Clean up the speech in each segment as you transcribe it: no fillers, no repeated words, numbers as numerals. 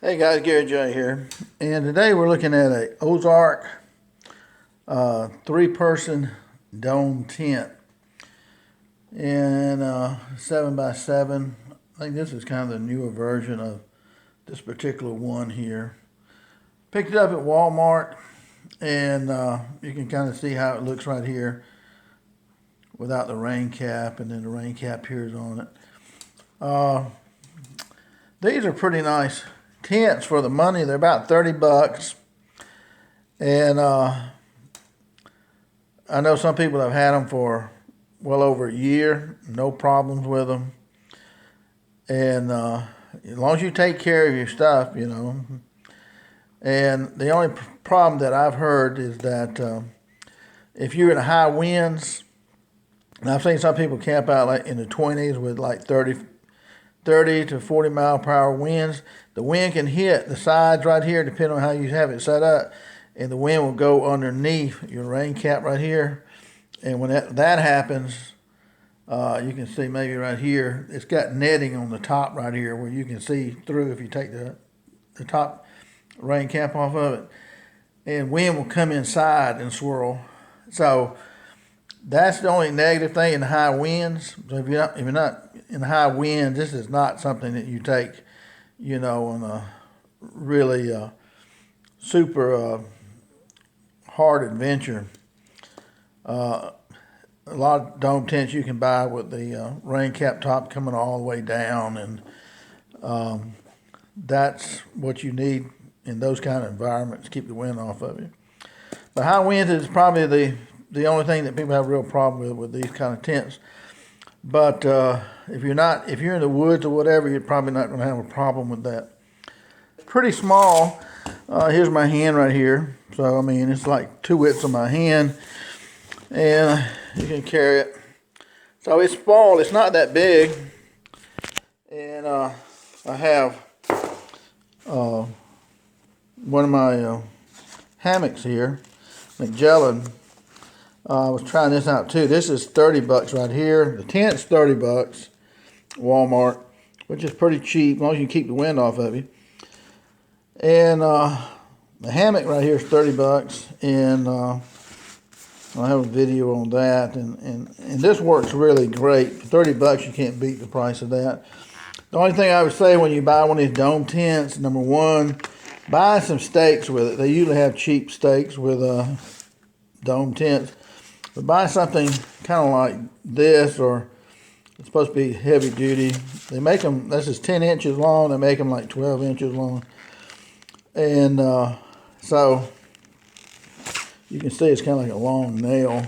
Hey guys, Gary J here, and today we're looking at a Ozark three-person dome tent and 7x7. I think this is kind of the newer version of this particular one here. Picked it up at Walmart, and you can kind of see how it looks right here without the rain cap, and then the rain cap here is on it. These are pretty nice tents for the money. They're about 30 bucks. And I know some people have had them for well over a year, no problems with them. And as long as you take care of your stuff, you know. And the only problem that I've heard is that if you're in high winds, and I've seen some people camp out like in the 20s with like 30 to 40 mile per hour winds. The wind can hit the sides right here depending on how you have it set up, and the wind will go underneath your rain cap right here. And when that happens, you can see maybe right here, it's got netting on the top right here where you can see through if you take the top rain cap off of it. And wind will come inside and swirl. So that's the only negative thing in high winds. So if you're not in high winds, this is not something that you take, you know, on a really super hard adventure. A lot of dome tents you can buy with the rain cap top coming all the way down, and that's what you need in those kind of environments to keep the wind off of you. But high winds is probably the only thing that people have a real problem with these kind of tents. But if you're in the woods or whatever, you're probably not going to have a problem with that. Pretty small. Here's my hand right here. So, I mean, it's like 2 widths of my hand. And you can carry it. So it's small. It's not that big. And I have one of my hammocks here, Magellan. I was trying this out too. This is 30 bucks right here. The tent's 30 bucks, Walmart, which is pretty cheap as long as you keep the wind off of you. And the hammock right here is 30 bucks, and I have a video on that. And this works really great. For 30 bucks, you can't beat the price of that. The only thing I would say when you buy one of these dome tents, number one, buy some stakes with it. They usually have cheap stakes with dome tents. But buy something kind of like this, or it's supposed to be heavy duty. They make them, this is 10 inches long, they make them like 12 inches long. And so you can see it's kind of like a long nail.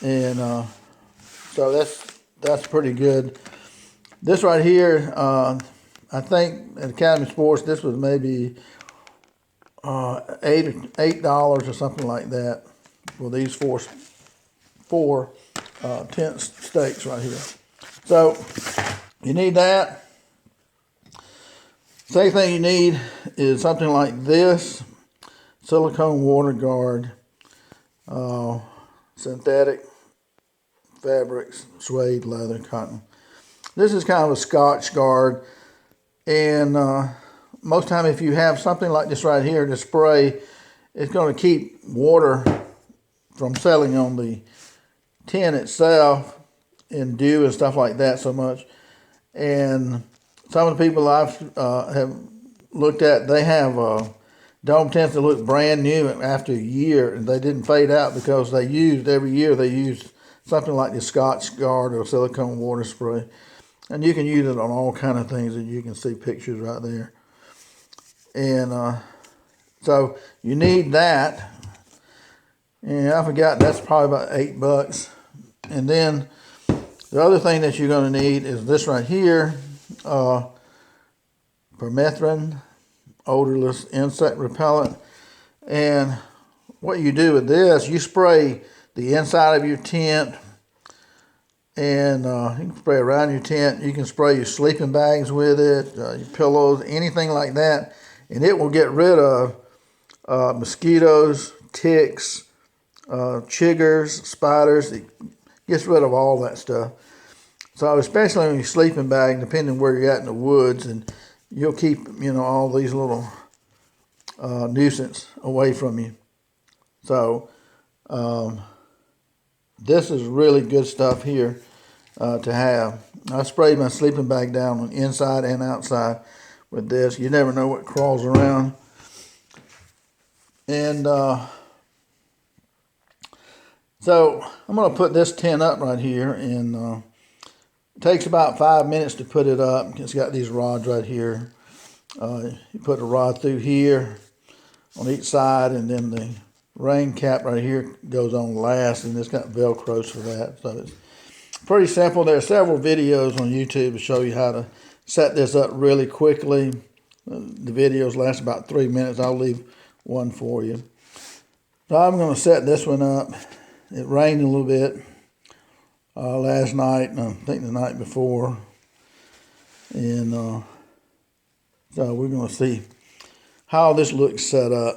And so that's pretty good. This right here, I think at Academy Sports, this was maybe $8 or something like that for these four tent stakes right here. So you need that. Second thing you need is something like this: silicone water guard, synthetic fabrics, suede, leather, cotton. This is kind of a Scotch guard, and most time if you have something like this right here to spray, it's going to keep water from settling on the tent itself and dew and stuff like that so much. And some of the people I've have looked at, they have dome tents that look brand new after a year, and they didn't fade out because every year they used something like the Scotch guard or silicone water spray. And you can use it on all kind of things, and you can see pictures right there. And so you need that. And I forgot, that's probably about 8 bucks. And then the other thing that you're going to need is this right here, Permethrin, Odorless insect repellent. And what you do with this, you spray the inside of your tent, and you can spray around your tent. You can spray your sleeping bags with it, your pillows, anything like that. And it will get rid of mosquitoes, ticks, chiggers, spiders. It gets rid of all that stuff. So especially on your sleeping bag, depending where you're at in the woods, and you'll keep, you know, all these little nuisance away from you. So this is really good stuff here to have. I sprayed my sleeping bag down on inside and outside with this. You never know what crawls around. And so I'm going to put this tent up right here, and it takes about 5 minutes to put it up. It's got these rods right here. You put a rod through here on each side, and then the rain cap right here goes on last, and it's got Velcros for that. So it's pretty simple. There are several videos on YouTube to show you how to set this up really quickly. The videos last about 3 minutes. I'll leave one for you. So I'm going to set this one up. It rained a little bit last night, and I think the night before. And so we're going to see how this looks set up.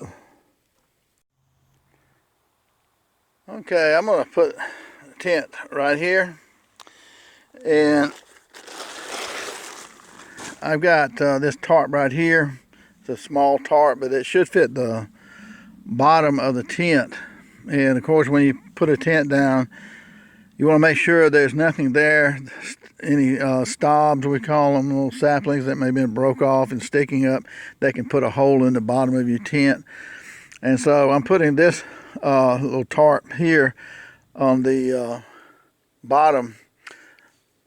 Okay, I'm going to put a tent right here. And I've got this tarp right here. It's a small tarp, but it should fit the bottom of the tent. And of course, when you put a tent down, you want to make sure there's nothing there, any stobs, we call them, little saplings that may have been broke off and sticking up, that can put a hole in the bottom of your tent. And so I'm putting this little tarp here on the bottom,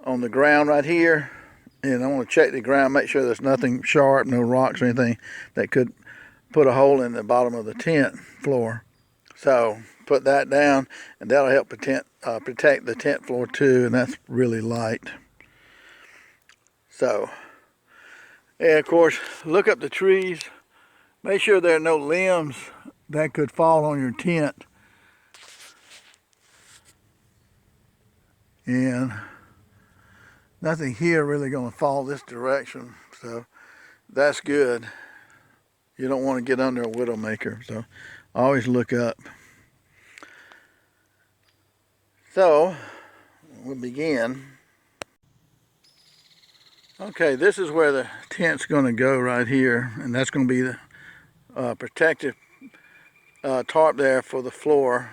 on the ground right here. And I want to check the ground, make sure there's nothing sharp, no rocks or anything that could put a hole in the bottom of the tent floor. So put that down, and that'll help protect the tent floor too, and that's really light. So, and of course, look up the trees. Make sure there are no limbs that could fall on your tent. And nothing here really going to fall this direction, so that's good. You don't want to get under a widowmaker, so always look up. So we'll begin. Okay, this is where the tent's going to go right here, and that's going to be the protective tarp there for the floor.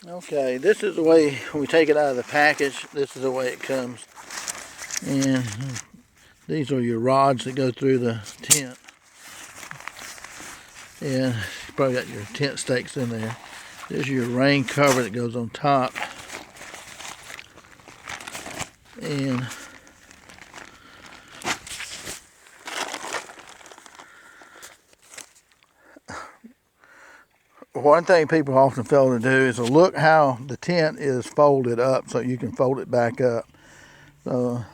Okay, this is the way when we take it out of the package. This is the way it comes. And these are your rods that go through the tent. And you probably got your tent stakes in there. There's your rain cover that goes on top. And one thing people often fail to do is to look how the tent is folded up so you can fold it back up. So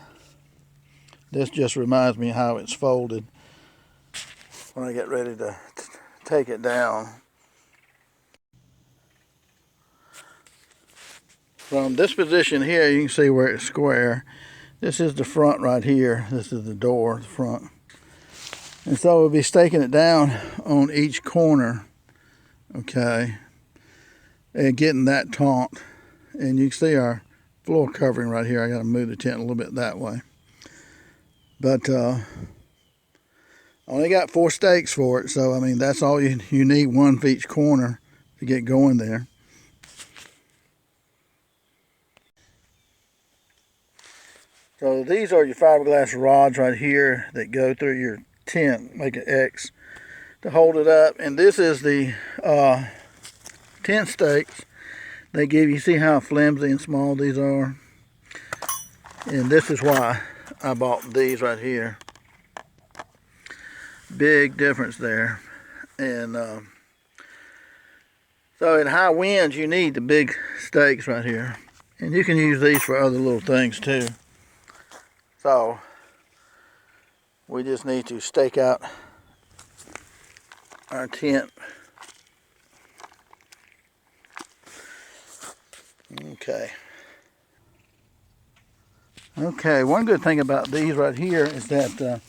this just reminds me how it's folded when I get ready to take it down. From this position here, you can see where it's square. This is the front right here. This is the door, the front. And so we'll be staking it down on each corner, okay, and getting that taut. And you can see our floor covering right here. I got to move the tent a little bit that way. But I only got 4 stakes for it, so I mean that's all you need, one for each corner to get going there. So these are your fiberglass rods right here that go through your tent, make an X to hold it up. And this is the tent stakes they give you. See how flimsy and small these are? And this is why I bought these right here. Big difference there. And so in high winds you need the big stakes right here. And you can use these for other little things too. So we just need to stake out our tent. Okay, one good thing about these right here is that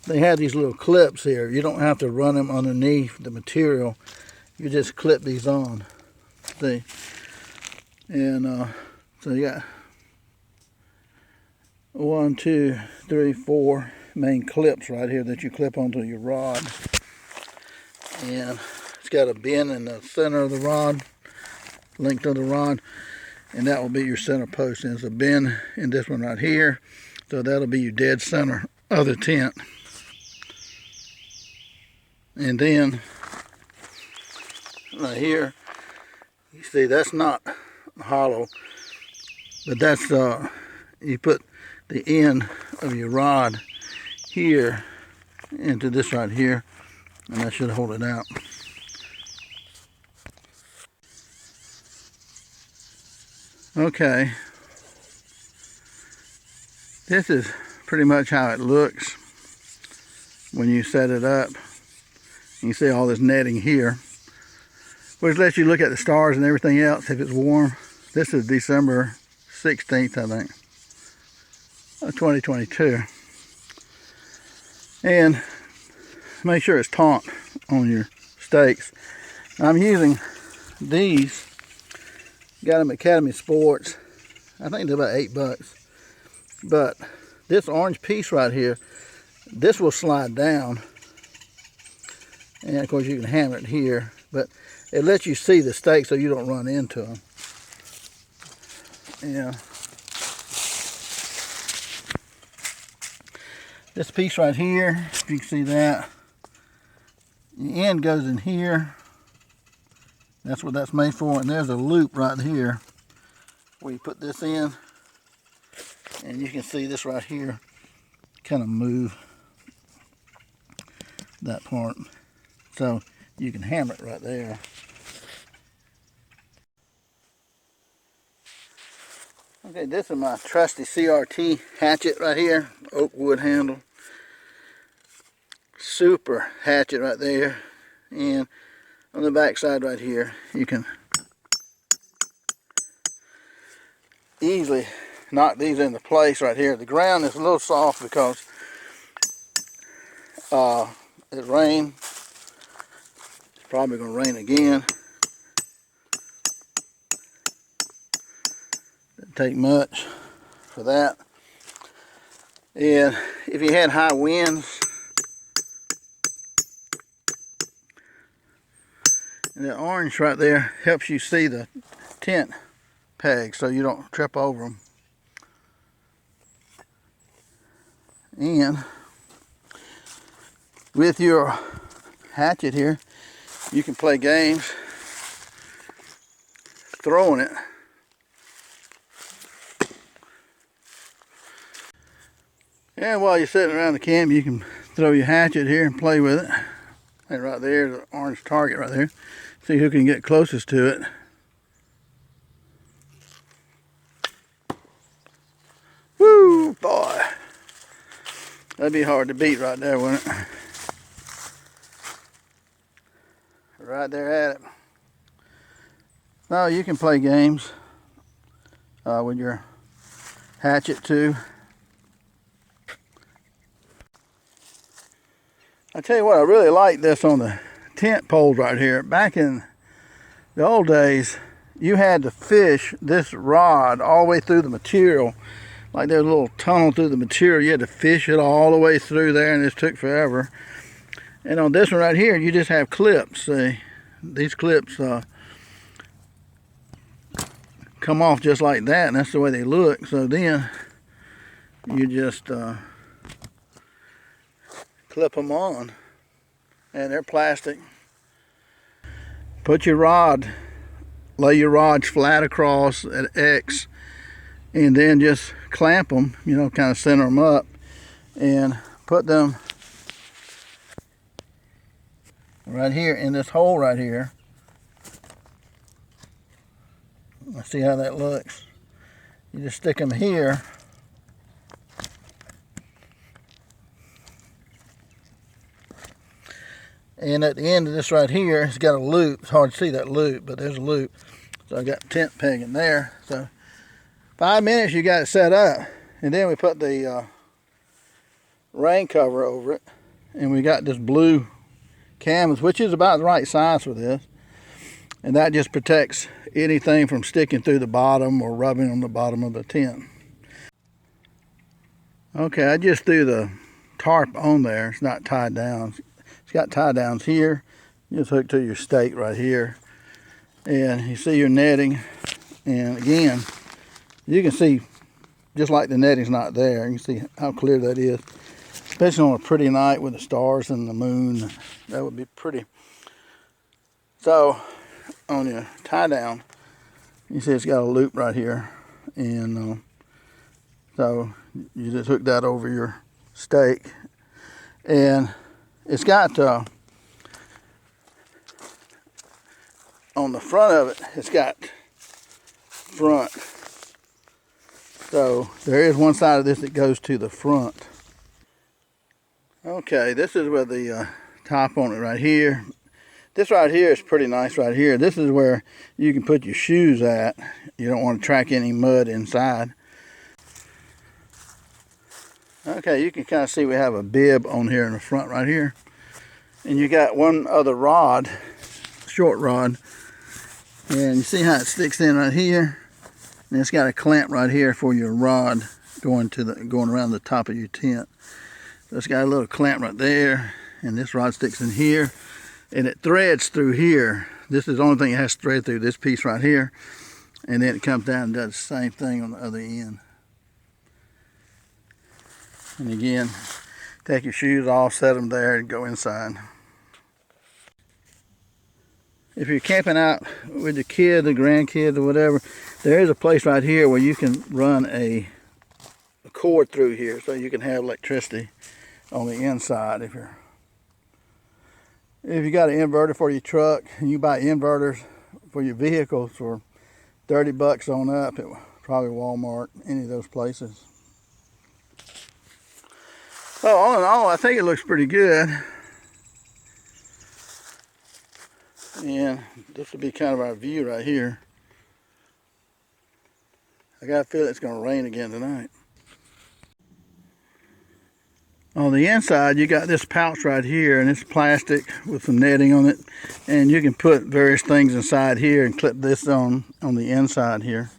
they have these little clips here. You don't have to run them underneath the material. You just clip these on. See? And so you got 1, 2, 3, 4 main clips right here that you clip onto your rod. And it's got a bend in the center of the rod, linked to the rod, and that will be your center post. And there's a bend in this one right here, so that'll be your dead center of the tent. And then right here, you see that's not hollow, but that's you put the end of your rod here into this right here, and that should hold it out. Okay, this is pretty much how it looks when you set it up. You can see all this netting here, which lets you look at the stars and everything else if it's warm. This is December 16th, I think, of 2022. And make sure it's taut on your stakes. I'm using these, got them at Academy Sports. I think they're about $8. But this orange piece right here, this will slide down. And of course you can hammer it here, but it lets you see the stakes so you don't run into them. Yeah. This piece right here, if you can see that, the end goes in here. That's what that's made for. And there's a loop right here where you put this in, and you can see this right here kind of move that part. So you can hammer it right there. Okay, this is my trusty CRT hatchet right here, oak wood handle. Super hatchet right there. And on the back side right here, you can easily knock these into place right here. The ground is a little soft because it rained. It's probably going to rain again. Doesn't take much for that. And if you had high winds, and the orange right there helps you see the tent pegs so you don't trip over them. And with your hatchet here, you can play games throwing it. And while you're sitting around the camp, you can throw your hatchet here and play with it. And right there, the orange target right there. See who can get closest to it. Woo, boy. That'd be hard to beat right there, wouldn't it? Right there at it. Now you can play games with your hatchet too. I tell you what, I really like this on the tent poles right here. Back in the old days, you had to fish this rod all the way through the material. Like there's a little tunnel through the material. You had to fish it all the way through there, and this took forever. And on this one right here, you just have clips. See, these clips come off just like that, and that's the way they look. So then you just clip them on, and they're plastic. Put your rod, lay your rods flat across at X, and then just clamp them, you know, kind of center them up, and put them right here in this hole right here. Let's see how that looks. You just stick them here. And at the end of this right here, it's got a loop. It's hard to see that loop, but there's a loop. So I got the tent peg in there. So 5 minutes you got it set up. And then we put the rain cover over it. And we got this blue canvas, which is about the right size for this. And that just protects anything from sticking through the bottom or rubbing on the bottom of the tent. Okay, I just threw the tarp on there. It's not tied down. It's got tie downs here. You just hook to your stake right here. And you see your netting. And again, you can see just like the netting's not there. You can see how clear that is. Especially on a pretty night with the stars and the moon. That would be pretty. So, on your tie down, you see it's got a loop right here. And so you just hook that over your stake. And it's got, on the front of it, it's got front. So there is one side of this that goes to the front. Okay, this is where the top on it right here. This right here is pretty nice right here. This is where you can put your shoes at. You don't want to track any mud inside. Okay, you can kind of see we have a bib on here in the front right here. And you got one other rod, short rod. And you see how it sticks in right here? And it's got a clamp right here for your rod going around the top of your tent. So it's got a little clamp right there. And this rod sticks in here. And it threads through here. This is the only thing it has to thread through, this piece right here. And then it comes down and does the same thing on the other end. And again, take your shoes off, set them there, and go inside. If you're camping out with your kid, the grandkids, or whatever, there is a place right here where you can run a cord through here so you can have electricity on the inside. If you got an inverter for your truck and you buy inverters for your vehicles for $30 on up at probably Walmart, any of those places. So all in all, I think it looks pretty good. And this will be kind of our view right here. I got a feeling it's going to rain again tonight. On the inside, you got this pouch right here, and it's plastic with some netting on it. And you can put various things inside here and clip this on the inside here.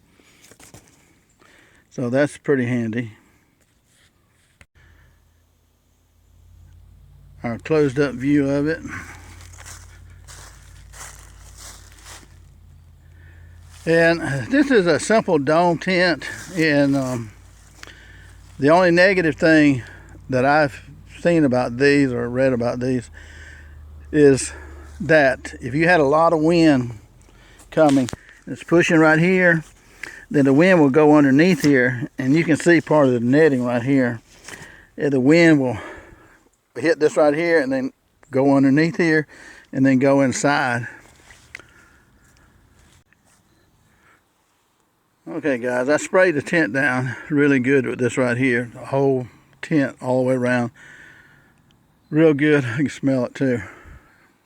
So that's pretty handy. Our closed up view of it. And this is a simple dome tent, and the only negative thing that I've seen about these or read about these is that if you had a lot of wind coming, it's pushing right here, then the wind will go underneath here, and you can see part of the netting right here. And the wind will hit this right here and then go underneath here and then go inside. Okay guys, I sprayed the tent down really good with this right here. The whole tent all the way around. Real good. I can smell it too.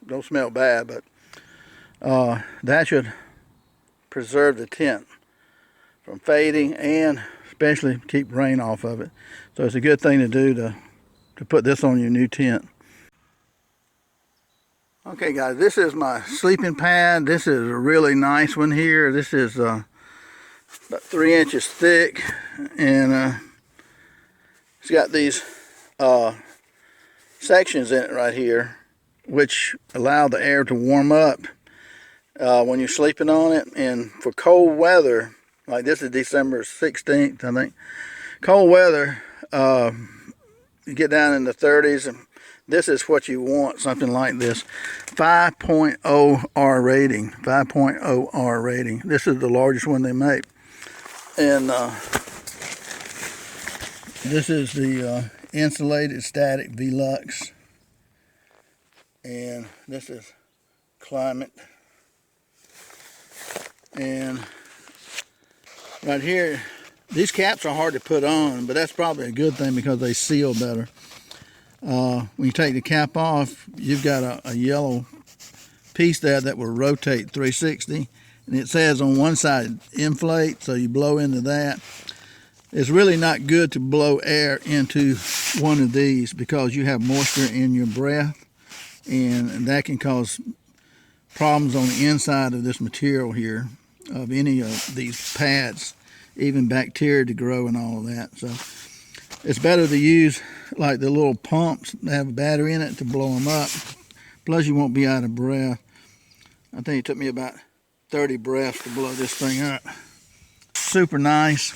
Don't smell bad, but that should preserve the tent from fading and especially keep rain off of it. So it's a good thing to do to put this on your new tent. Okay guys, this is my sleeping pad. This is a really nice one here. This is about 3 inches thick, and it's got these sections in it right here which allow the air to warm up when you're sleeping on it. And for cold weather, like this is December 16th, I think. Cold weather, you get down in the 30s, and this is what you want, something like this. 5.0 R rating, 5.0 R rating. This is the largest one they make. And this is the insulated static Velux. And this is climate. And right here, these caps are hard to put on, but that's probably a good thing because they seal better. When you take the cap off, you've got a yellow piece there that will rotate 360. And it says on one side, inflate, so you blow into that. It's really not good to blow air into one of these because you have moisture in your breath, and that can cause problems on the inside of this material here, of any of these pads, even bacteria to grow and all of that. So It's better to use like the little pumps that have a battery in it to blow them up. Plus you won't be out of breath. I think it took me about 30 breaths to blow this thing up. Super nice.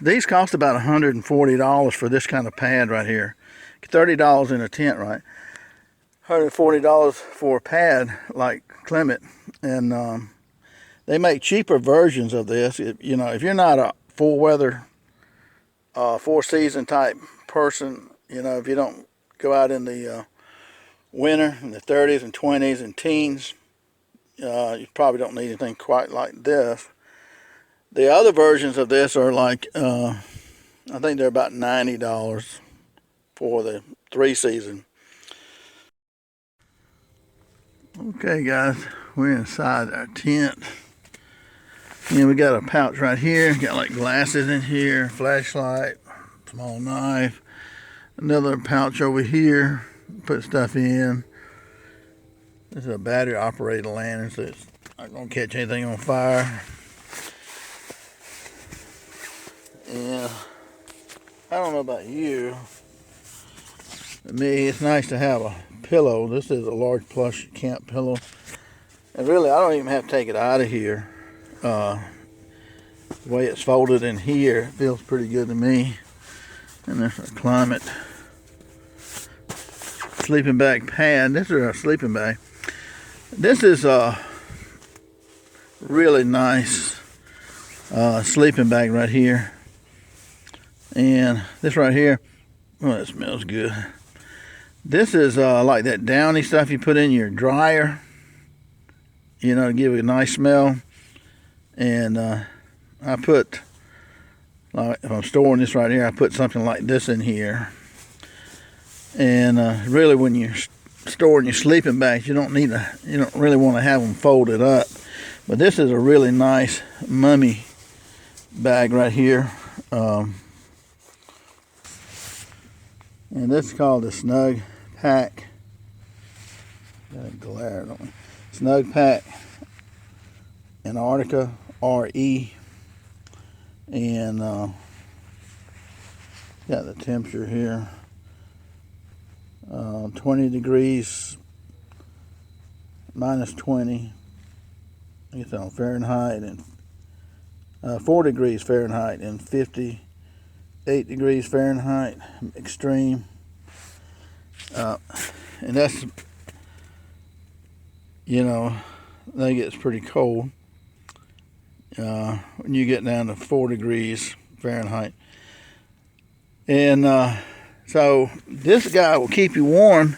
These cost about $140 for this kind of pad right here. $30 in a tent, right? $140 for a pad like Clement. And they make cheaper versions of this. If you're not a full weather, four season type person, if you don't go out in the winter in the 30s and 20s and teens, you probably don't need anything quite like this. The other versions of this are like, I think they're about $90 for the 3 season. Okay guys, we're inside our tent. And we got a pouch right here, got like glasses in here, flashlight, small knife. Another pouch over here, put stuff in. This is a battery operated lantern, so it's not gonna catch anything on fire. Yeah, I don't know about you. To me, it's nice to have a pillow. This is a large plush camp pillow. And really, I don't even have to take it out of here. The way it's folded in here, it feels pretty good to me. And there's a Climate sleeping bag pad. This is a sleeping bag. This is a really nice sleeping bag right here. And this right here, oh, it smells good. This is like that downy stuff you put in your dryer, to give it a nice smell. And I put, like, if I'm storing this right here, I put something like this in here. And really, when you're storing your sleeping bags, you don't really want to have them folded up. But this is a really nice mummy bag right here. And this is called the Snug Pack. Got a glare, don't we? Snug Pack Antarctica RE. And got the temperature here. 20 degrees minus 20. I guess on Fahrenheit, and 4 degrees Fahrenheit and 58 degrees Fahrenheit extreme. And that's, that gets pretty cold when you get down to 4 degrees Fahrenheit. And so this guy will keep you warm,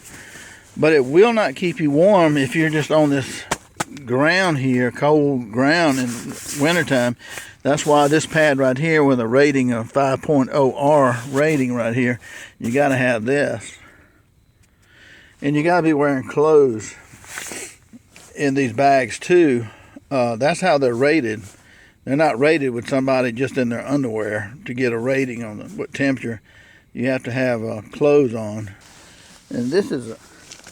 but it will not keep you warm if you're just on this ground here, cold ground in wintertime. That's why this pad right here with a rating of 5.0 R rating right here, you got to have this. And you got to be wearing clothes in these bags too. That's how they're rated. They're not rated with somebody just in their underwear to get a rating on what temperature. You have to have clothes on. And this is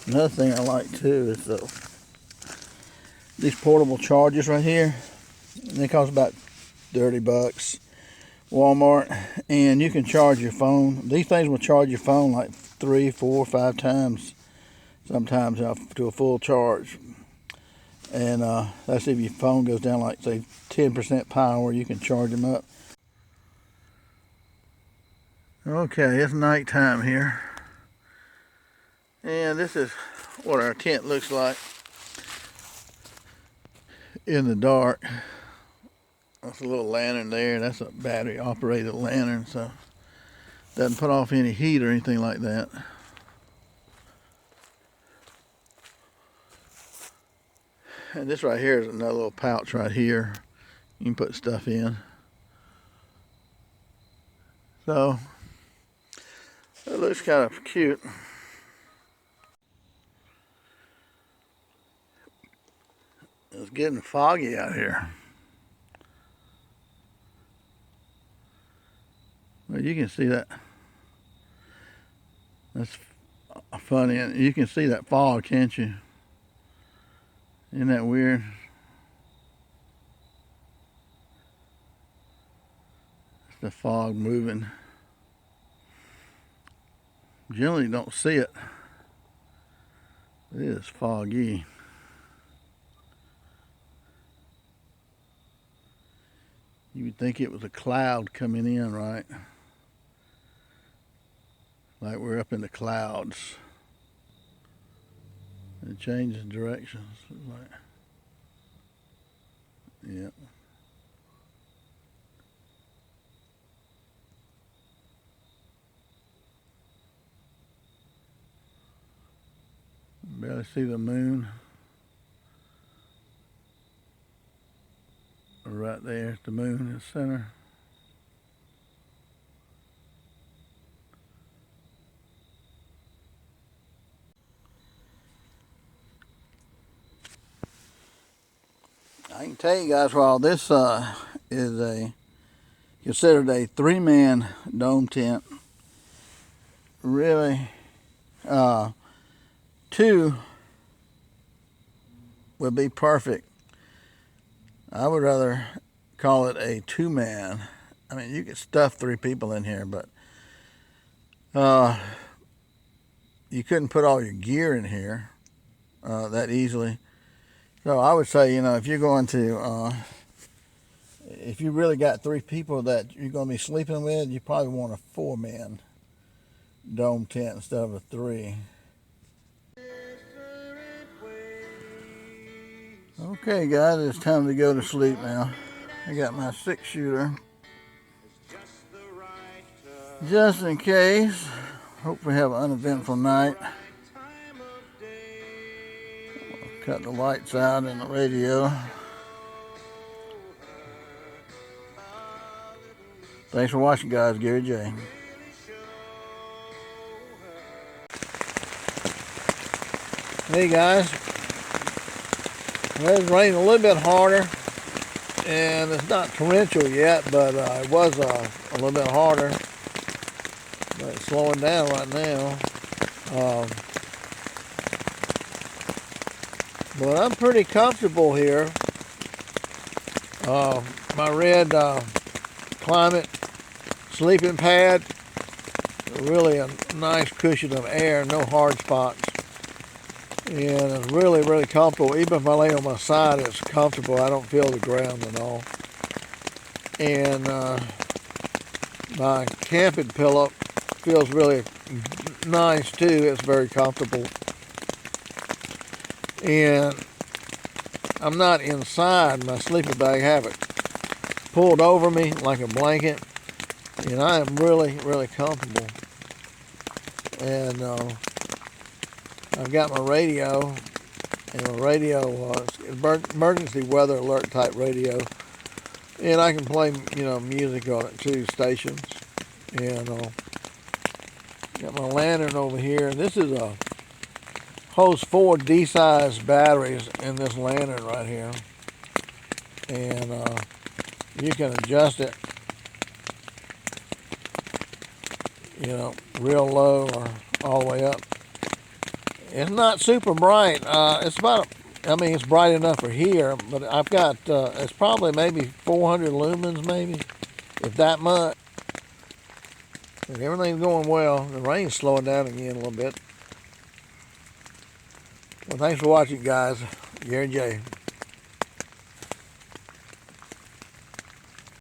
another thing I like too, is these portable chargers right here. They cost about $30 Walmart, and you can charge your phone. These things will charge your phone like 3, 4, 5 times, sometimes to a full charge. And that's if your phone goes down like, say, 10% power, you can charge them up. Okay, it's nighttime here. And this is what our tent looks like in the dark. That's a little lantern there. That's a battery operated lantern, so it doesn't put off any heat or anything like that. And this right here is another little pouch right here. You can put stuff in. So it looks kind of cute. It's getting foggy out here. Well, you can see that. That's funny. You can see that fog, can't you? Isn't that weird? the fog moving. Generally don't see it. It is foggy. You would think it was a cloud coming in, right? Like we're up in the clouds. It changes directions. Like, yeah. Barely see the moon. Right there, the moon in the center. I can tell you guys, while this is considered a 3-man dome tent, really 2 would be perfect. I would rather call it a 2-man. I mean, you could stuff 3 people in here, but you couldn't put all your gear in here that easily. So I would say, you know, if you're going to, if you really got 3 people that you're going to be sleeping with, you probably want a 4-man dome tent instead of a 3. Okay, guys, it's time to go to sleep now. I got my 6-shooter just in case. Hope we have an uneventful night. I'll cut the lights out in the radio. Thanks for watching, guys. Gary J. Hey, guys. Well, it's raining a little bit harder, and it's not torrential yet, but it was a little bit harder. But it's slowing down right now. But I'm pretty comfortable here. My red Climate sleeping pad, really a nice cushion of air, no hard spots. And it's really, really comfortable. Even if I lay on my side, it's comfortable. I don't feel the ground at all. And my camping pillow feels really nice too. It's very comfortable. And I'm not inside my sleeping bag. I have it pulled over me like a blanket. And I am really, really comfortable. And I've got my radio, and my radio is emergency weather alert type radio, and I can play, you know, music on it too, stations. And got my lantern over here, and this is holds 4 D-size batteries in this lantern right here, and you can adjust it, you know, real low or all the way up. It's not super bright. It's about, I mean, it's bright enough for here, but I've got, it's probably maybe 400 lumens, maybe, if that much. And everything's going well. The rain's slowing down again a little bit. Well, thanks for watching, guys. Gary J.